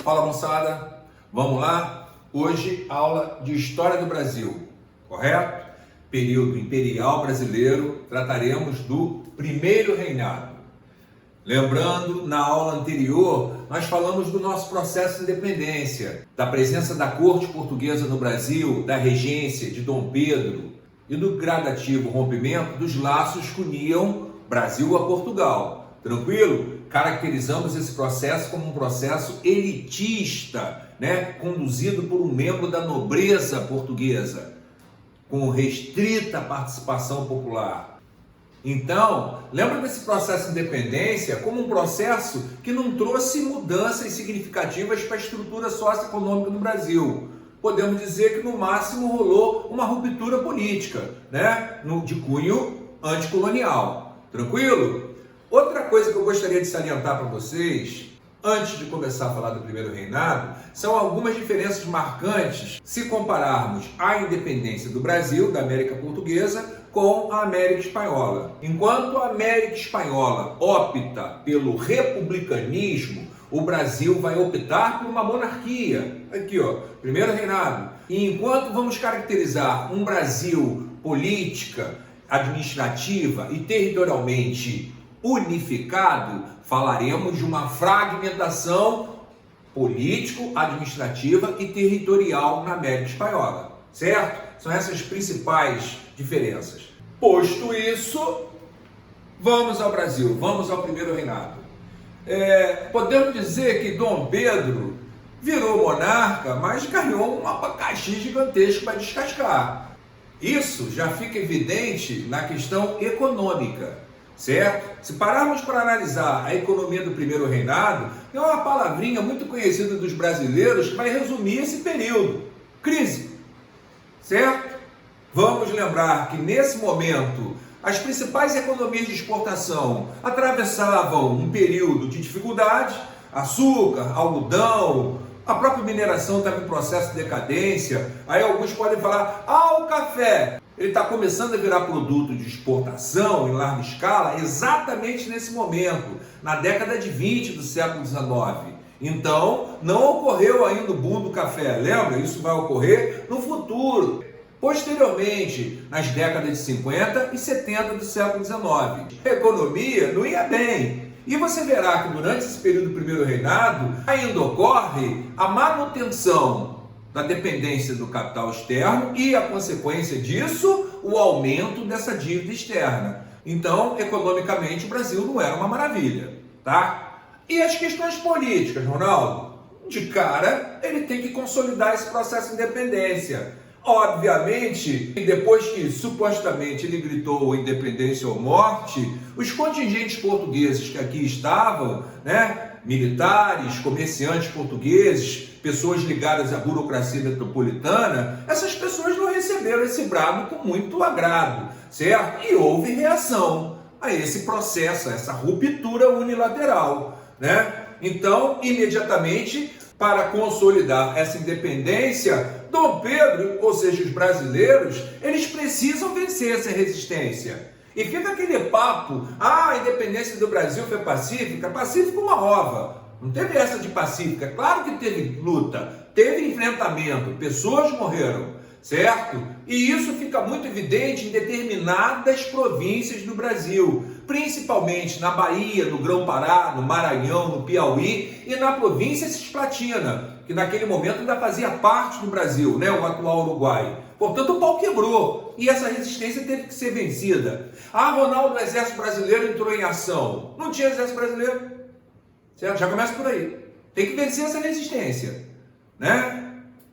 Fala moçada, vamos lá? Hoje aula de História do Brasil, correto? Período imperial brasileiro, trataremos do primeiro reinado. Lembrando, na aula anterior, nós falamos do nosso processo de independência, da presença da corte portuguesa no Brasil, da regência de Dom Pedro e do gradativo rompimento dos laços que uniam Brasil a Portugal. Tranquilo? Caracterizamos esse processo como um processo elitista, conduzido por um membro da nobreza portuguesa, com restrita participação popular. Então, lembra desse processo de independência como um processo que não trouxe mudanças significativas para a estrutura socioeconômica do Brasil. Podemos dizer que no máximo rolou uma ruptura política, de cunho anticolonial. Tranquilo? Outra coisa que eu gostaria de salientar para vocês, antes de começar a falar do primeiro reinado, são algumas diferenças marcantes se compararmos a independência do Brasil, da América Portuguesa, com a América Espanhola. Enquanto a América Espanhola opta pelo republicanismo, o Brasil vai optar por uma monarquia. Aqui, primeiro reinado. E enquanto vamos caracterizar um Brasil política, administrativa e territorialmente unificado, falaremos de uma fragmentação político-administrativa e territorial na América Espanhola, certo? São essas principais diferenças. Posto isso, vamos ao Brasil, vamos ao primeiro reinado. Podemos dizer que Dom Pedro virou monarca, mas ganhou um abacaxi gigantesco para descascar. Isso já fica evidente na questão econômica, certo? Se pararmos para analisar a economia do primeiro reinado, tem uma palavrinha muito conhecida dos brasileiros que vai resumir esse período: crise, certo? Vamos lembrar que nesse momento as principais economias de exportação atravessavam um período de dificuldade. Açúcar, algodão, a própria mineração estava em processo de decadência. Aí alguns podem falar, o café, ele está começando a virar produto de exportação em larga escala exatamente nesse momento, na década de 20 do século XIX. Então, não ocorreu ainda o boom do café, lembra? Isso vai ocorrer no futuro. Posteriormente, nas décadas de 50 e 70 do século XIX, a economia não ia bem. E você verá que durante esse período do primeiro reinado ainda ocorre a manutenção da dependência do capital externo e a consequência disso, o aumento dessa dívida externa. Então, economicamente, o Brasil não era uma maravilha, tá? E as questões políticas, Ronaldo? De cara, ele tem que consolidar esse processo de independência. Obviamente, depois que supostamente ele gritou independência ou morte, os contingentes portugueses que aqui estavam, militares, comerciantes portugueses, pessoas ligadas à burocracia metropolitana, essas pessoas não receberam esse brado com muito agrado, certo? E houve reação a esse processo, a essa ruptura unilateral, Então, imediatamente, para consolidar essa independência, Dom Pedro, ou seja, os brasileiros, eles precisam vencer essa resistência. E fica aquele papo, a independência do Brasil foi pacífica, pacífica uma ova. Não teve essa de pacífica. Claro que teve luta, teve enfrentamento, pessoas morreram, certo? E isso fica muito evidente em determinadas províncias do Brasil, principalmente na Bahia, no Grão-Pará, no Maranhão, no Piauí e na província Cisplatina, que naquele momento ainda fazia parte do Brasil, o atual Uruguai. Portanto, o pau quebrou e essa resistência teve que ser vencida. Ronaldo, o exército brasileiro entrou em ação. Não tinha exército brasileiro, certo? Já começa por aí. Tem que vencer essa resistência,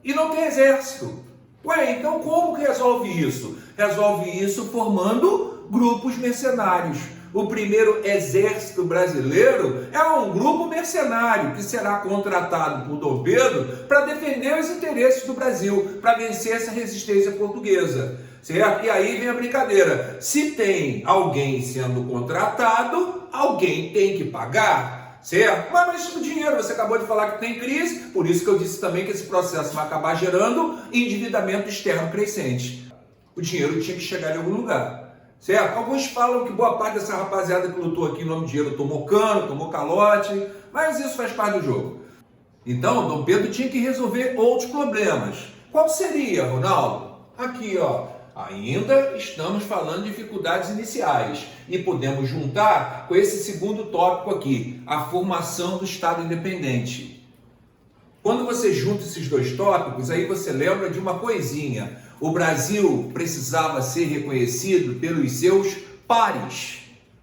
E não tem exército. Então como que resolve isso? Resolve isso formando grupos mercenários. O primeiro exército brasileiro é um grupo mercenário que será contratado por Dom Pedro para defender os interesses do Brasil, para vencer essa resistência portuguesa, certo? E aí vem a brincadeira. Se tem alguém sendo contratado, alguém tem que pagar, certo? Mas o dinheiro, você acabou de falar que tem crise, por isso que eu disse também que esse processo vai acabar gerando endividamento externo crescente. O dinheiro tinha que chegar em algum lugar. Certo? Alguns falam que boa parte dessa rapaziada que lutou aqui em nome de dinheiro tomou cano, tomou calote, mas isso faz parte do jogo. Então, Dom Pedro tinha que resolver outros problemas. Qual seria, Ronaldo? Aqui, ó. Ainda estamos falando de dificuldades iniciais e podemos juntar com esse segundo tópico aqui, a formação do Estado independente. Quando você junta esses dois tópicos, aí você lembra de uma coisinha. O Brasil precisava ser reconhecido pelos seus pares.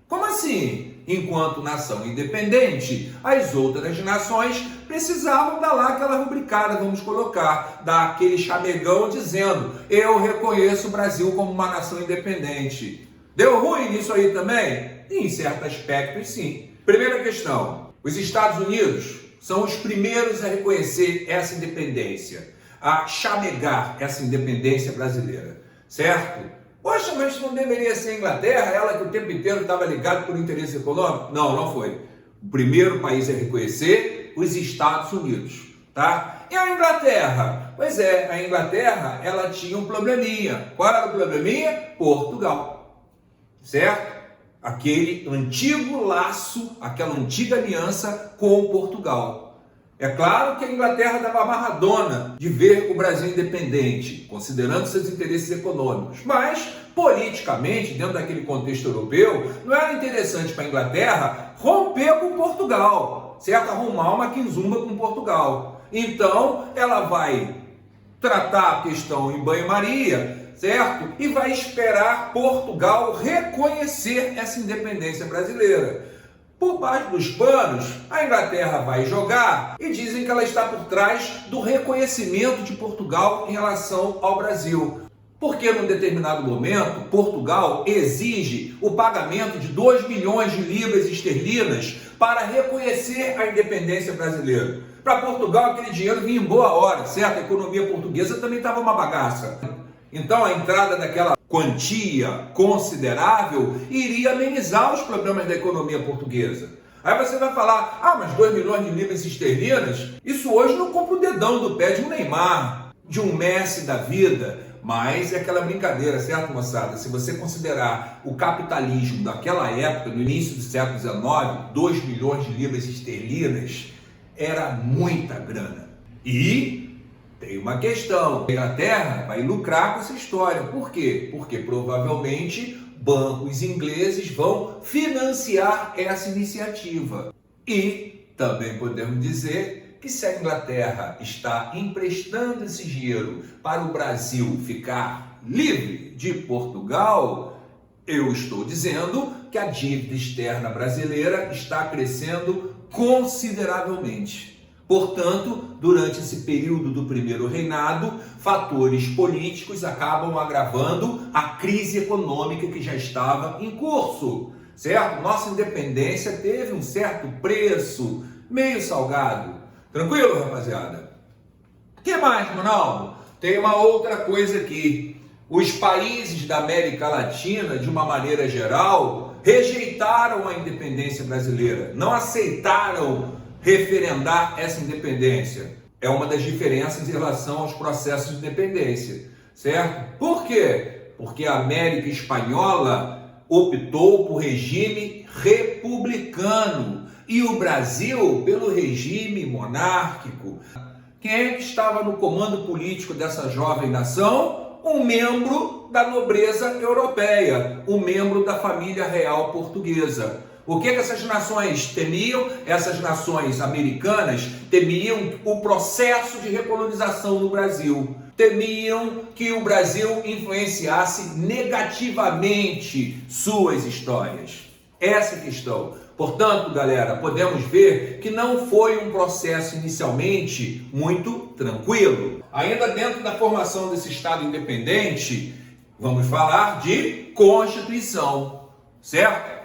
Como assim? Enquanto nação independente, as outras nações precisavam dar lá aquela rubricada, vamos colocar, dar aquele chamegão dizendo: eu reconheço o Brasil como uma nação independente. Deu ruim nisso aí também? Em certos aspectos, sim. Primeira questão: os Estados Unidos são os primeiros a reconhecer essa independência, a chamegar essa independência brasileira, certo? Poxa, mas não deveria ser a Inglaterra, ela que o tempo inteiro estava ligada por interesse econômico? Não, não foi. O primeiro país a reconhecer, os Estados Unidos, tá? E a Inglaterra? Pois é, a Inglaterra, ela tinha um probleminha. Qual era o probleminha? Portugal, certo? Aquele antigo laço, aquela antiga aliança com Portugal. É claro que a Inglaterra estava amarradona de ver o Brasil independente, considerando seus interesses econômicos. Mas, politicamente, dentro daquele contexto europeu, não era interessante para a Inglaterra romper com Portugal, certo? Arrumar uma quinzumba com Portugal. Então, ela vai tratar a questão em banho-maria, certo? E vai esperar Portugal reconhecer essa independência brasileira. Por baixo dos panos, a Inglaterra vai jogar e dizem que ela está por trás do reconhecimento de Portugal em relação ao Brasil. Porque num determinado momento, Portugal exige o pagamento de 2 milhões de libras esterlinas para reconhecer a independência brasileira. Para Portugal, aquele dinheiro vinha em boa hora, certo? A economia portuguesa também estava uma bagaça. Então, a entrada daquela quantia considerável iria amenizar os problemas da economia portuguesa. Aí você vai falar: ah, mas 2 milhões de libras esterlinas, isso hoje não compra o dedão do pé de um Neymar, de um Messi da vida. Mas é aquela brincadeira, certo, moçada? Se você considerar o capitalismo daquela época, no início do século XIX, 2 milhões de libras esterlinas era muita grana. E tem uma questão: a Inglaterra vai lucrar com essa história. Por quê? Porque provavelmente bancos ingleses vão financiar essa iniciativa. E também podemos dizer que se a Inglaterra está emprestando esse dinheiro para o Brasil ficar livre de Portugal, eu estou dizendo que a dívida externa brasileira está crescendo consideravelmente. Portanto, durante esse período do primeiro reinado, fatores políticos acabam agravando a crise econômica que já estava em curso, certo? Nossa independência teve um certo preço, meio salgado. Tranquilo, rapaziada? O que mais, Ronaldo? Tem uma outra coisa aqui. Os países da América Latina, de uma maneira geral, rejeitaram a independência brasileira, não aceitaram referendar essa independência. É uma das diferenças em relação aos processos de independência, certo? Por quê? Porque a América Espanhola optou por regime republicano e o Brasil pelo regime monárquico. Quem é que estava no comando político dessa jovem nação? Um membro da nobreza europeia, um membro da família real portuguesa. O que essas nações temiam? Essas nações americanas temiam o processo de recolonização do Brasil. Temiam que o Brasil influenciasse negativamente suas histórias. Essa é a questão. Portanto, galera, podemos ver que não foi um processo inicialmente muito tranquilo. Ainda dentro da formação desse Estado independente, vamos falar de Constituição, certo?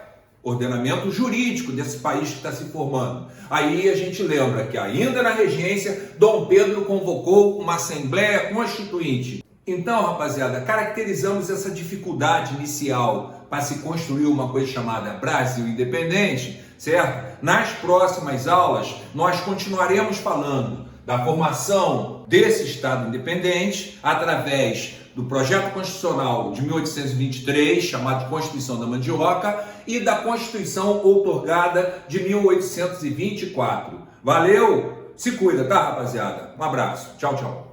Ordenamento jurídico desse país que está se formando. Aí a gente lembra que ainda na regência, Dom Pedro convocou uma Assembleia Constituinte. Então, rapaziada, caracterizamos essa dificuldade inicial para se construir uma coisa chamada Brasil Independente, certo? Nas próximas aulas, nós continuaremos falando da formação desse Estado independente através do projeto constitucional de 1823, chamado Constituição da Mandioca, e da Constituição outorgada de 1824. Valeu! Se cuida, tá, rapaziada? Um abraço. Tchau, tchau.